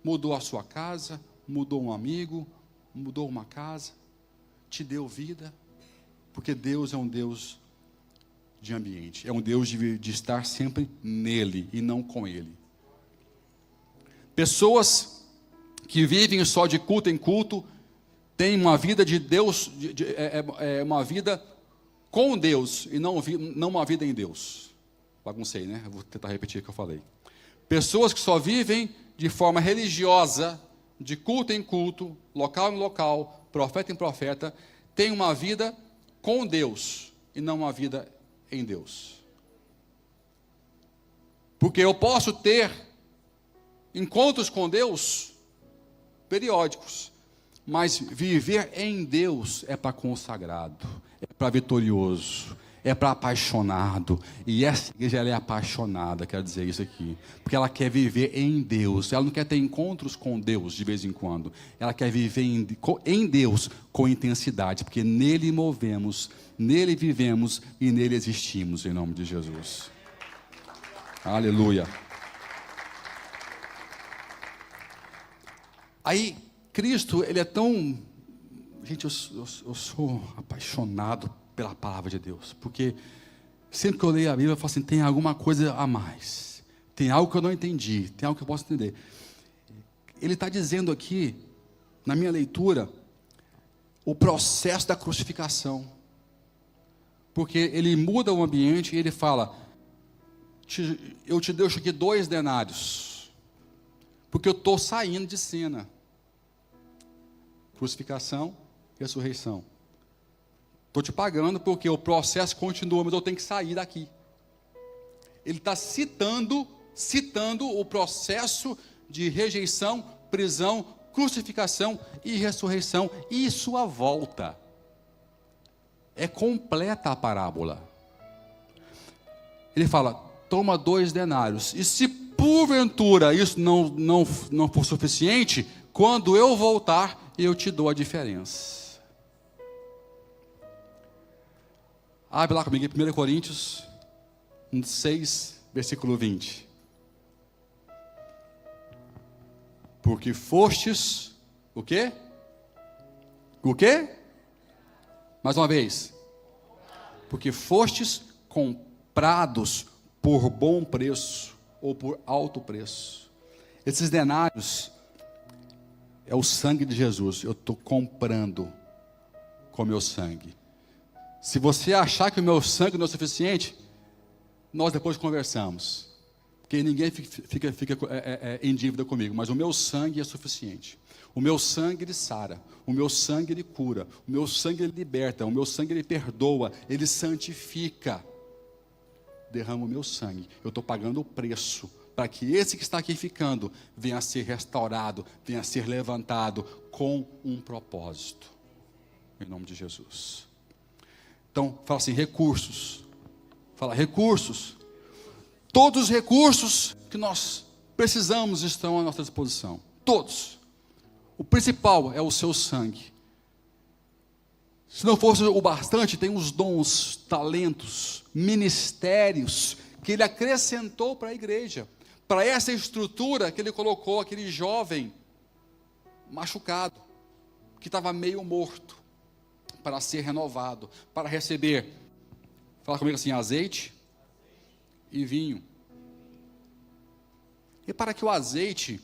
mudou a sua casa, mudou um amigo, mudou uma casa, te deu vida. Porque Deus é um Deus de ambiente. É um Deus de estar sempre nele e não com ele. Pessoas que vivem só de culto em culto, têm uma vida de Deus, uma vida com Deus e não uma vida em Deus. Baguncei, né? Eu vou tentar repetir o que eu falei. Pessoas que só vivem de forma religiosa, de culto em culto, local em local, profeta em profeta, têm uma vida com Deus e não uma vida em Deus. Porque eu posso ter encontros com Deus periódicos, mas viver em Deus é para consagrado, é para vitorioso, é para apaixonado. E essa igreja, ela é apaixonada, quero dizer isso aqui, porque ela quer viver em Deus. Ela não quer ter encontros com Deus de vez em quando, ela quer viver em Deus com intensidade, porque nele movemos, nele vivemos e nele existimos, em nome de Jesus. Aleluia. Aí Cristo, ele é tão... Gente, eu sou apaixonado pela palavra de Deus, porque sempre que eu leio a Bíblia, eu falo assim, tem alguma coisa a mais, tem algo que eu não entendi, tem algo que eu posso entender. Ele está dizendo aqui, na minha leitura, o processo da crucificação, porque ele muda o ambiente e ele fala, eu te deixo aqui 2 denários, porque eu estou saindo de cena. Crucificação, ressurreição. Estou te pagando porque o processo continua, mas eu tenho que sair daqui. Ele está citando o processo de rejeição, prisão, crucificação e ressurreição e sua volta. É completa a parábola. Ele fala, toma 2 denários. E se porventura isso não for suficiente, quando eu voltar, eu te dou a diferença. Abre lá comigo, 1 Coríntios 6, versículo 20. Porque fostes, o quê? O quê? Mais uma vez. Porque fostes comprados por bom preço, ou por alto preço. Esses denários é o sangue de Jesus. Eu estou comprando com meu sangue. Se você achar que o meu sangue não é suficiente, nós depois conversamos. Porque ninguém fica em dívida comigo, mas o meu sangue é suficiente. O meu sangue ele sara, o meu sangue ele cura, o meu sangue ele liberta, o meu sangue ele perdoa, ele santifica. Derrama o meu sangue, eu estou pagando o preço, para que esse que está aqui ficando, venha a ser restaurado, venha a ser levantado, com um propósito. Em nome de Jesus. Então, fala assim, recursos. Fala, recursos. Todos os recursos que nós precisamos estão à nossa disposição. Todos. O principal é o seu sangue. Se não fosse o bastante, tem os dons, talentos, ministérios que ele acrescentou para a igreja. Para essa estrutura que ele colocou aquele jovem machucado, que estava meio morto, para ser renovado, para receber, fala comigo assim, azeite e vinho. E para que o azeite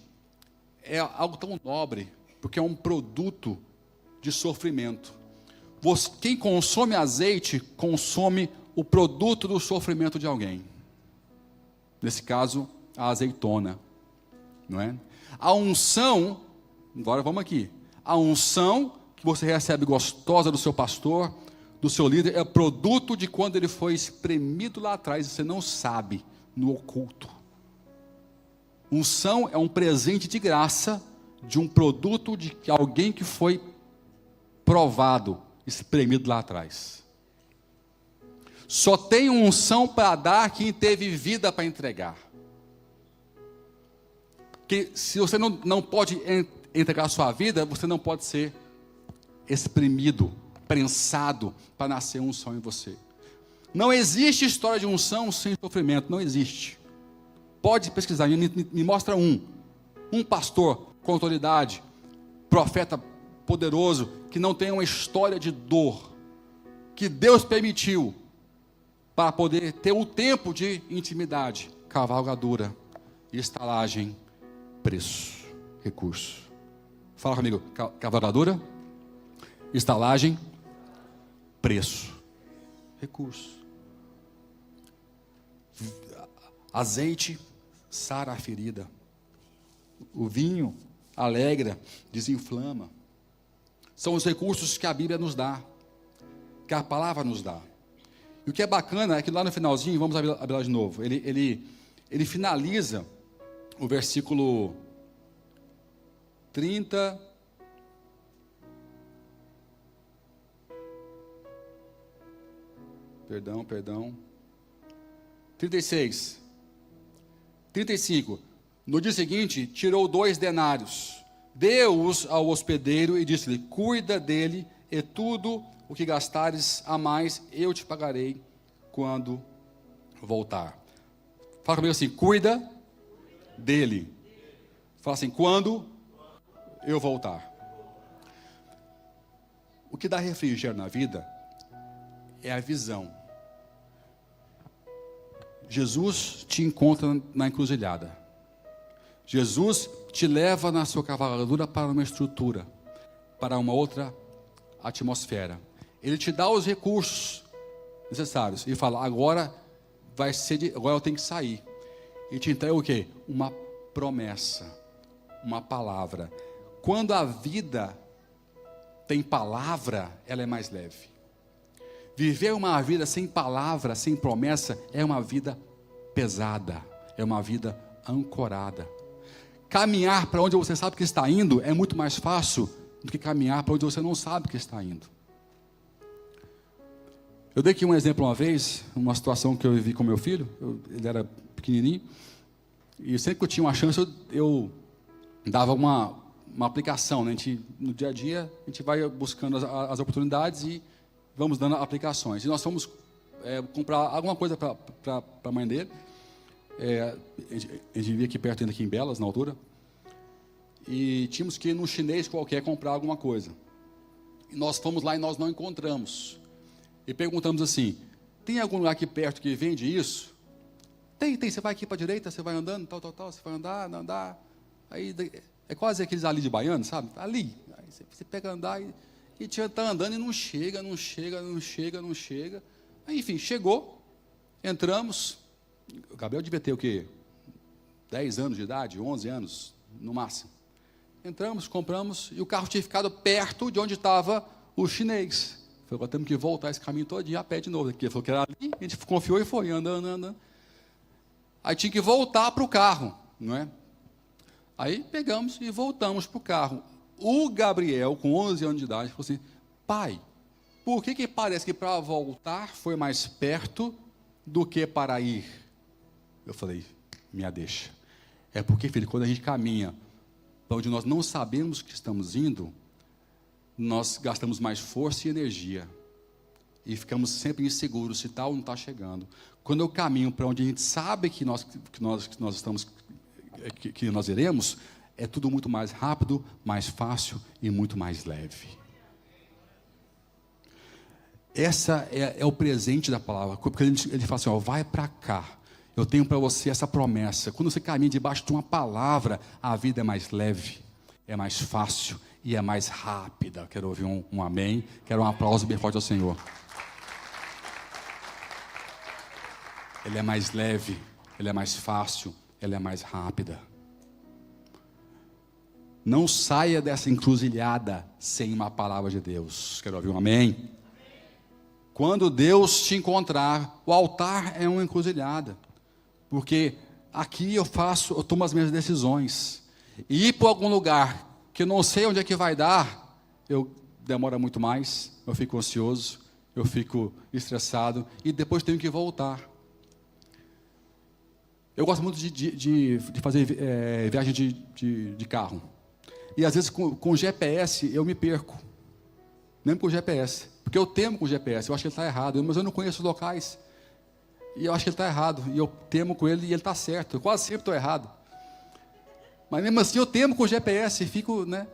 é algo tão nobre, porque é um produto de sofrimento. Quem consome azeite, consome o produto do sofrimento de alguém. Nesse caso, a azeitona, não é? A unção, agora vamos aqui, a unção que você recebe gostosa do seu pastor, do seu líder, é produto de quando ele foi espremido lá atrás, e você não sabe, no oculto. Unção é um presente de graça, de um produto de alguém que foi provado, espremido lá atrás. Só tem unção para dar quem teve vida para entregar. Que se você não pode entregar a sua vida, você não pode ser espremido, prensado, para nascer unção em você. Não existe história de unção sem sofrimento, não existe. Pode pesquisar, me mostra um pastor com autoridade, profeta poderoso, que não tem uma história de dor, que Deus permitiu, para poder ter um tempo de intimidade, cavalgadura, estalagem, preço, recurso. Fala comigo, cavalgadura, estalagem, preço, recurso. Azeite sara a ferida. O vinho alegra, desinflama. São os recursos que a Bíblia nos dá, que a palavra nos dá. E o que é bacana é que lá no finalzinho, vamos abrir lá de novo, ele finaliza o versículo 30. Perdão. 36. 35. No dia seguinte, tirou 2 denários, deu-os ao hospedeiro e disse-lhe: cuida dele, e tudo o que gastares a mais, eu te pagarei quando voltar. Fala comigo assim: cuida dele. Fala assim: quando eu voltar. O que dá refrigério na vida é a visão. Jesus te encontra na encruzilhada. Jesus te leva na sua cavalgadura para uma estrutura, para uma outra atmosfera. Ele te dá os recursos necessários e fala: agora agora eu tenho que sair. E te entrega o quê? Uma promessa, uma palavra. Quando a vida tem palavra, ela é mais leve. Viver uma vida sem palavra, sem promessa, é uma vida pesada, é uma vida ancorada. Caminhar para onde você sabe que está indo é muito mais fácil do que caminhar para onde você não sabe que está indo. Eu dei aqui um exemplo uma vez, uma situação que eu vivi com meu filho. Ele era pequenininho, e sempre que eu tinha uma chance, eu dava uma aplicação, né? No dia a dia, a gente vai buscando as oportunidades e vamos dando aplicações. E nós fomos comprar alguma coisa para a mãe dele. A gente vivia aqui perto, ainda aqui em Belas, na altura. E tínhamos que ir num chinês qualquer comprar alguma coisa. E nós fomos lá e nós não encontramos. E perguntamos assim: tem algum lugar aqui perto que vende isso? Tem. Você vai aqui para a direita, você vai andando, tal. Você vai andar. Aí é quase aqueles ali de baiano, sabe? Ali. Aí você pega andar e tinha que estar andando e não chega. Aí, enfim, chegou, entramos. O Gabriel devia ter o quê? 10 anos de idade, 11 anos, no máximo. Entramos, compramos, e o carro tinha ficado perto de onde estava o chinês. Falei: agora temos que voltar esse caminho todo a pé de novo. Ele falou que era ali, a gente confiou e foi, andando. Aí tinha que voltar para o carro, não é? Aí pegamos e voltamos para o carro. O Gabriel, com 11 anos de idade, falou assim: pai, por que parece que para voltar foi mais perto do que para ir? Eu falei: minha deixa. É porque, filho, quando a gente caminha para onde nós não sabemos que estamos indo, nós gastamos mais força e energia. E ficamos sempre inseguros se tal ou não está chegando. Quando eu caminho para onde a gente sabe que nós iremos, é tudo muito mais rápido, mais fácil e muito mais leve. Essa é o presente da palavra. Porque ele fala assim: vai para cá. Eu tenho para você essa promessa. Quando você caminha debaixo de uma palavra, a vida é mais leve, é mais fácil e é mais rápida. Quero ouvir um amém. Quero um aplauso bem forte ao Senhor. Ele é mais leve, ele é mais fácil, ele é mais rápida. Não saia dessa encruzilhada sem uma palavra de Deus. Quero ouvir um amém? Quando Deus te encontrar, o altar é uma encruzilhada. Porque aqui eu tomo as minhas decisões. E ir para algum lugar que eu não sei onde é que vai dar, demora muito mais, eu fico ansioso, eu fico estressado e depois tenho que voltar. Eu gosto muito de fazer viagem de carro. E às vezes com GPS eu me perco. Mesmo com o GPS. Porque eu temo com o GPS, eu acho que ele está errado. Mas eu não conheço os locais. E eu acho que ele está errado. E eu temo com ele e ele está certo. Eu quase sempre estou errado. Mas mesmo assim eu temo com o GPS e fico, né?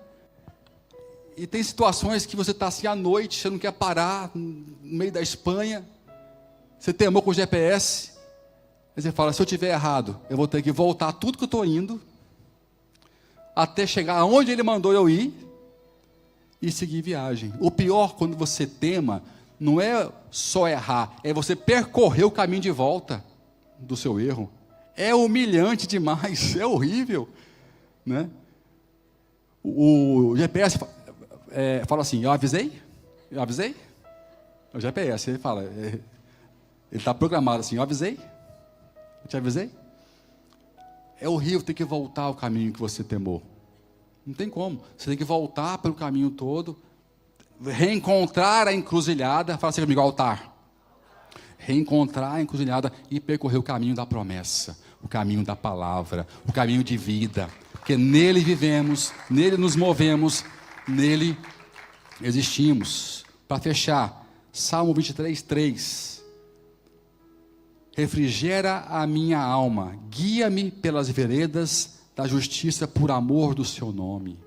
E tem situações que você está assim à noite, você não quer parar, no meio da Espanha. Você temou com o GPS. Aí você fala, se eu estiver errado, eu vou ter que voltar tudo que eu estou indo, até chegar aonde ele mandou eu ir, e seguir viagem. O pior, quando você tema, não é só errar, é você percorrer o caminho de volta do seu erro. É humilhante demais, é horrível, né? O GPS fala assim, eu avisei? O GPS, ele fala, ele está programado assim, eu avisei? Eu te avisei? É horrível ter que voltar ao caminho que você temou. Não tem como. Você tem que voltar pelo caminho todo, reencontrar a encruzilhada, fala assim comigo, altar. Reencontrar a encruzilhada e percorrer o caminho da promessa, o caminho da palavra, o caminho de vida. Porque nele vivemos, nele nos movemos, nele existimos. Para fechar, Salmo 23, 3. Refrigera a minha alma, guia-me pelas veredas da justiça por amor do seu nome.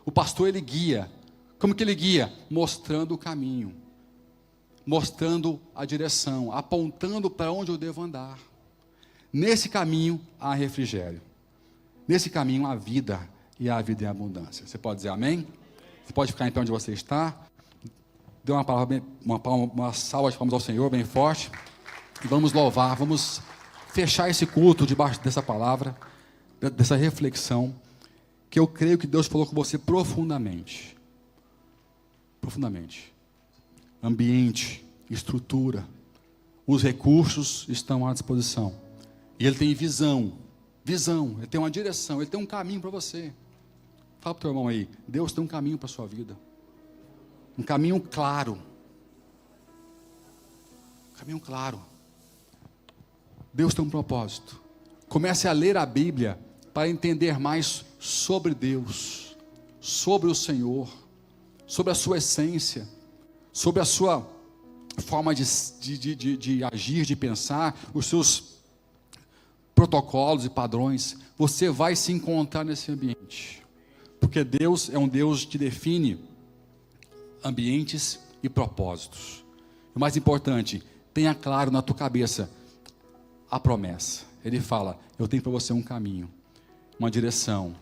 O pastor, ele guia. Como que ele guia? Mostrando o caminho, mostrando a direção, apontando para onde eu devo andar. Nesse caminho há refrigério. Nesse caminho há vida, e há vida em abundância. Você pode dizer amém? Você pode ficar em pé onde você está. Dê uma salva de palmas ao Senhor bem forte. E vamos louvar, vamos fechar esse culto debaixo dessa palavra, dessa reflexão, que eu creio que Deus falou com você profundamente. Profundamente. Ambiente, estrutura, os recursos estão à disposição. E Ele tem visão, Ele tem uma direção, Ele tem um caminho para você. Fala para o teu irmão aí, Deus tem um caminho para a sua vida. Um caminho claro. Um caminho claro. Deus tem um propósito. Comece a ler a Bíblia para entender mais sobre Deus, sobre o Senhor, sobre a sua essência, sobre a sua forma de agir, de pensar, os seus protocolos e padrões. Você vai se encontrar nesse ambiente, porque Deus é um Deus que define ambientes e propósitos. O mais importante, tenha claro na tua cabeça a promessa. Ele fala, eu tenho para você um caminho, uma direção,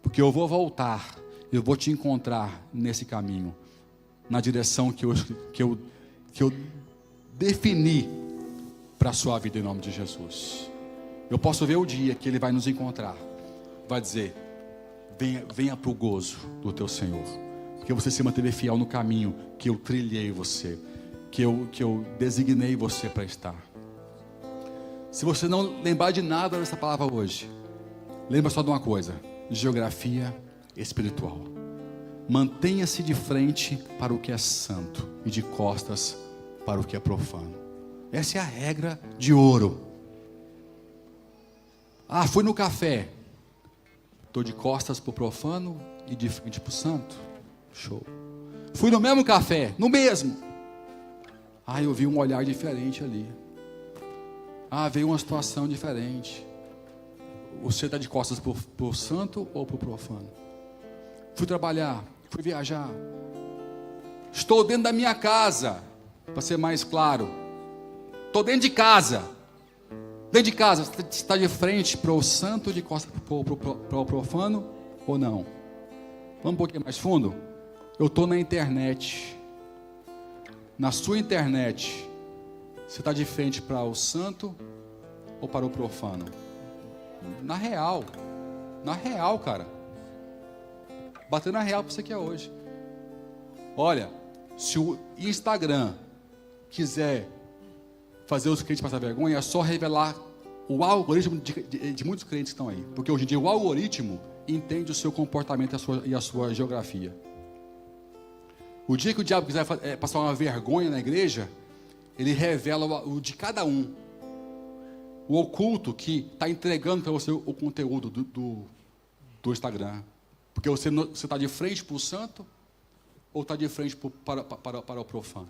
porque eu vou voltar, eu vou te encontrar nesse caminho, na direção que eu defini para a sua vida em nome de Jesus. Eu posso ver o dia que Ele vai nos encontrar, vai dizer, venha para o gozo do teu Senhor, porque você se manteve fiel no caminho que eu trilhei você, que eu designei você para estar. Se você não lembrar de nada dessa palavra hoje, lembra só de uma coisa: geografia espiritual. Mantenha-se de frente para o que é santo e de costas para o que é profano. Essa é a regra de ouro. Ah, fui no café, estou de costas para o profano e de frente para o santo. Show. Fui no mesmo café, no mesmo. Ah, eu vi um olhar diferente ali. Ah, veio uma situação diferente. Você está de costas para o santo ou para o profano? Fui trabalhar, fui viajar. Estou dentro da minha casa, para ser mais claro. Estou dentro de casa. Dentro de casa, você está de frente para o santo, de costas para o profano ou não? Vamos um pouquinho mais fundo? Eu estou na internet. Na sua internet, você está de frente para o santo ou para o profano? Na real, cara. batendo a real para você que é hoje. Olha, se o Instagram quiser fazer os crentes passar vergonha, é só revelar o algoritmo de muitos crentes que estão aí. Porque hoje em dia o algoritmo entende o seu comportamento e a sua geografia. O dia que o diabo quiser passar uma vergonha na igreja, ele revela o de cada um. O oculto que está entregando para você o conteúdo do Instagram. Porque você está de frente para o santo ou está de frente para o profano.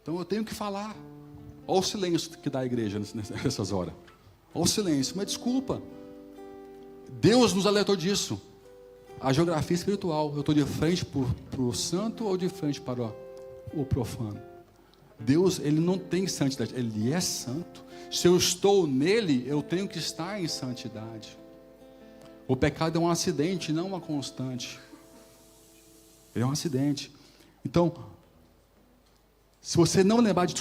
Então eu tenho que falar. Olha o silêncio que dá a igreja nessas horas. Olha o silêncio, mas desculpa. Deus nos alertou disso. A geografia espiritual. Eu estou de frente para o santo ou de frente para o profano? Deus, Ele não tem santidade. Ele é santo. Se eu estou nele, eu tenho que estar em santidade. O pecado é um acidente, não uma constante. Ele é um acidente. Então, se você não lembrar de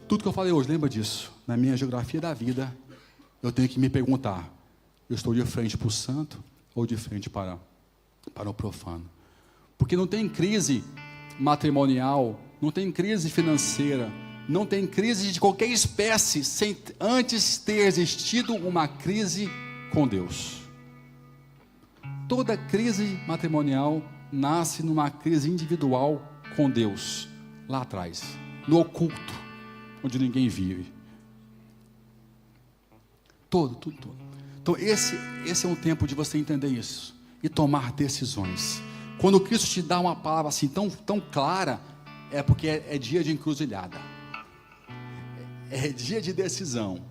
tudo que eu falei hoje, lembra disso. Na minha geografia da vida, eu tenho que me perguntar: eu estou de frente para o santo ou de frente para o profano? Porque não tem crise matrimonial, não tem crise financeira, não tem crise de qualquer espécie sem antes ter existido uma crise com Deus. Toda crise matrimonial nasce numa crise individual com Deus, lá atrás, no oculto, onde ninguém vive. Todo. Então esse é um tempo de você entender isso e tomar decisões. Quando Cristo te dá uma palavra assim tão clara, é porque é dia de encruzilhada, é dia de decisão,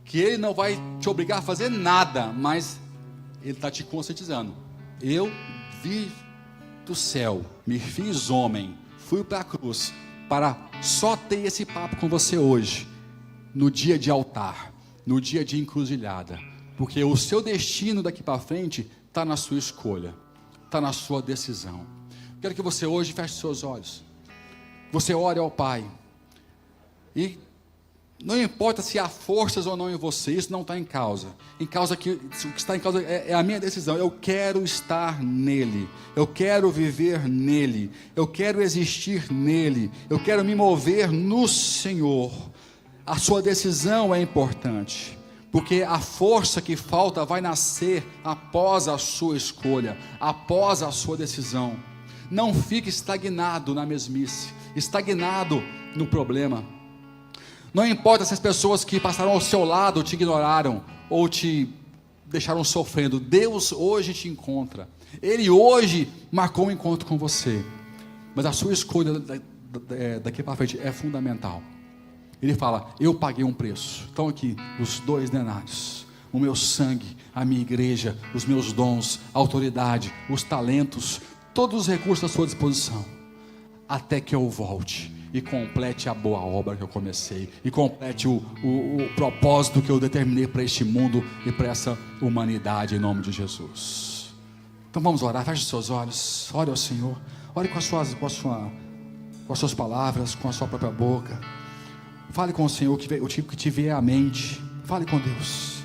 que Ele não vai te obrigar a fazer nada, mas Ele está te conscientizando. Eu vi do céu, me fiz homem, fui para a cruz, para só ter esse papo com você hoje, no dia de altar, no dia de encruzilhada, porque o seu destino daqui para frente está na sua escolha, está na sua decisão. Quero que você hoje feche seus olhos, você ore ao Pai, e não importa se há forças ou não em você, isso não está em causa. O que está em causa é a minha decisão. Eu quero estar nele, eu quero viver nele, eu quero existir nele, eu quero me mover no Senhor. A sua decisão é importante, porque a força que falta vai nascer após a sua escolha, após a sua decisão. Não fique estagnado na mesmice, estagnado no problema. Não importa se as pessoas que passaram ao seu lado te ignoraram ou te deixaram sofrendo, Deus hoje te encontra. Ele hoje marcou um encontro com você, mas a sua escolha daqui para frente é fundamental. Ele fala: eu paguei um preço. Estão aqui os 2 denários, o meu sangue, a minha igreja, os meus dons, a autoridade, os talentos, todos os recursos à sua disposição, até que eu volte e complete a boa obra que eu comecei, e complete o propósito que eu determinei para este mundo e para essa humanidade, em nome de Jesus. Então vamos orar. Feche os seus olhos, ore ao Senhor, ore com as suas palavras, com a sua própria boca. Fale com o Senhor o que te vier à mente. Fale com Deus.